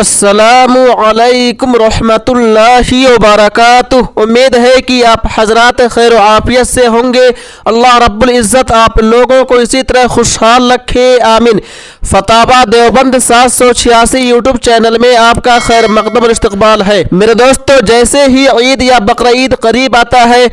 अस्सलामु अलैकुम रहमतुल्लाहि व बरकातुहू। उम्मीद है कि आप हजरात खैर आफियत से होंगे। अल्लाह रब्बुल इज़्ज़त आप लोगों को इसी तरह खुशहाल रखे, आमीन। फतावा देवबंद 786 यूट्यूब चैनल में आपका खैर मकदम इस्तकबाल है। मेरे दोस्तों, जैसे ही ईद या बकरीद करीब आता है,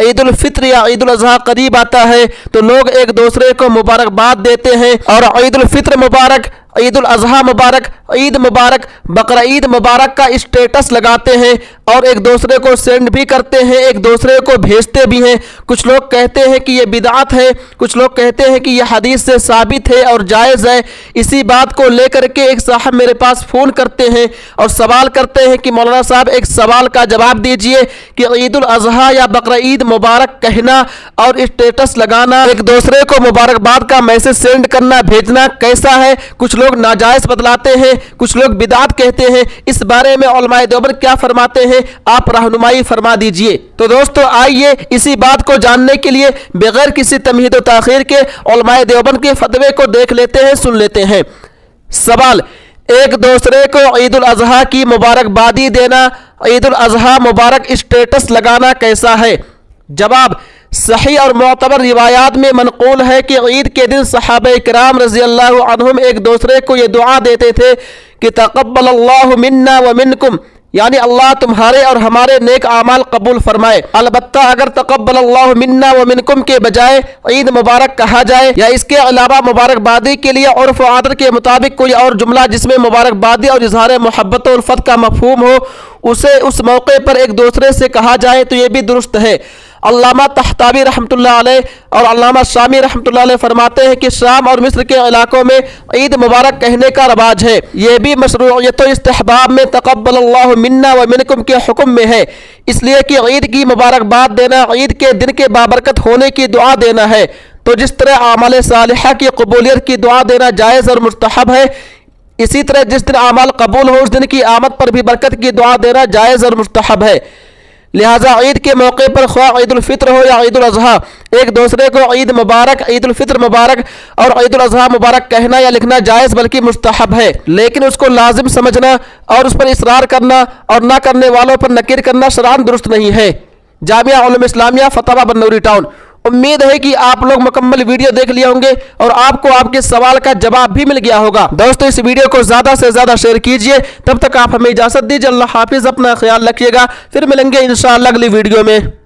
ईद उल फित्र या ईद उल अजहा करीब आता है, तो लोग एक दूसरे को मुबारकबाद देते हैं और ईद उल फित्र मुबारक, ईद उल अजहा मुबारक, ईद मुबारक, बकरीद मुबारक का स्टेटस लगाते हैं और एक दूसरे को सेंड भी करते हैं, एक दूसरे को भेजते भी हैं। कुछ लोग कहते हैं कि ये बिदअत है, कुछ लोग कहते हैं कि यह हदीस से साबित है और जायज़ है। इसी बात को लेकर के एक साहब मेरे पास फ़ोन करते हैं और सवाल करते हैं कि मौलाना साहब एक सवाल का जवाब दीजिए कि ईद उल अजहा या बकरीद मुबारक कहना और स्टेटस लगाना, एक दूसरे को मुबारकबाद का मैसेज सेंड करना, भेजना कैसा है? कुछ लोग नाजायज बतलाते हैं, कुछ लोग बिदअत कहते हैं। इस बारे में उलमाए देवबंद क्या फरमाते हैं, आप रहनुमाई फरमा दीजिए। तो दोस्तों, आइए इसी बात को जानने के लिए बगैर किसी तमहीद व ताखीर के उलमाए देवबंद के फतवे को देख लेते हैं, सुन लेते हैं। सवाल, एक दूसरे को ईद उल अजहा की मुबारकबादी देना, ईद उल अजहा मुबारक स्टेटस लगाना कैसा है? जवाब, सही और मोतबर रिवायात में मनकूल है कि ईद के दिन सहाबा किराम रज़ी अल्लाह अन्हुम एक दूसरे को ये दुआ देते थे कि तक़ब्बल अल्लाहु मिन्ना व मिनकुम, यानी अल्लाह तुम्हारे और हमारे नेक आमाल कबूल फरमाए। अलबत्ता अगर तक़ब्बल अल्लाहु मिन्ना व मिनकुम के बजाय ईद मुबारक कहा जाए या इसके अलावा मुबारकबादी के लिए उर्फ़ व आदत के मुताबिक कोई और जुमला जिसमें मुबारकबादी और इजहार मोहब्बत और उल्फत का मफहूम हो, उसे उस मौके पर एक दूसरे से कहा जाए तो ये भी दुरुस्त है। अल्लामा तहतावी रहमतुल्लाह अलैह और अल्लामा शामी रहमतुल्लाह अलैह फरमाते हैं कि शाम और मिस्र के इलाकों में ईद मुबारक कहने का रवाज है। ये भी मशरूइयत व इस्तिहबाब में तक़ब्बल अल्लाहु मिन्ना व मिनकुम के हुक्म में है, इसलिए कि ईद की मुबारकबाद देना ईद के दिन के बाबरकत होने की दुआ देना है। तो जिस तरह आमाल सालिहा की कबूलियत की दुआ देना जायज़ और मुस्तहब है, इसी तरह जिस दिन आमाल कबूल हो उस दिन की आमद पर भी बरकत की दुआ देना जायज़ और मुस्तहब है। लिहाजा ईद के मौके पर ख्वाह ईद उल फित्र हो या ईद उल अजहा, एक दूसरे को ईद मुबारक, ईद उल फित्र मुबारक और ईद उल अजहा मुबारक कहना या लिखना जायज़ बल्कि मुस्तहब है, लेकिन उसको लाजिम समझना और उस पर इसरार करना और ना करने वालों पर नकीर करना शरअन दुरुस्त नहीं है। जामिया उलूम इस्लामिया, फतवा बन्नौरी टाउन। उम्मीद है कि आप लोग मुकम्मल वीडियो देख लिए होंगे और आपको आपके सवाल का जवाब भी मिल गया होगा। दोस्तों, इस वीडियो को ज़्यादा से ज़्यादा शेयर कीजिए। तब तक आप हमें इजाज़त दीजिए। अल्लाह हाफिज़, अपना ख्याल रखिएगा। फिर मिलेंगे इंशाअल्लाह अगली वीडियो में।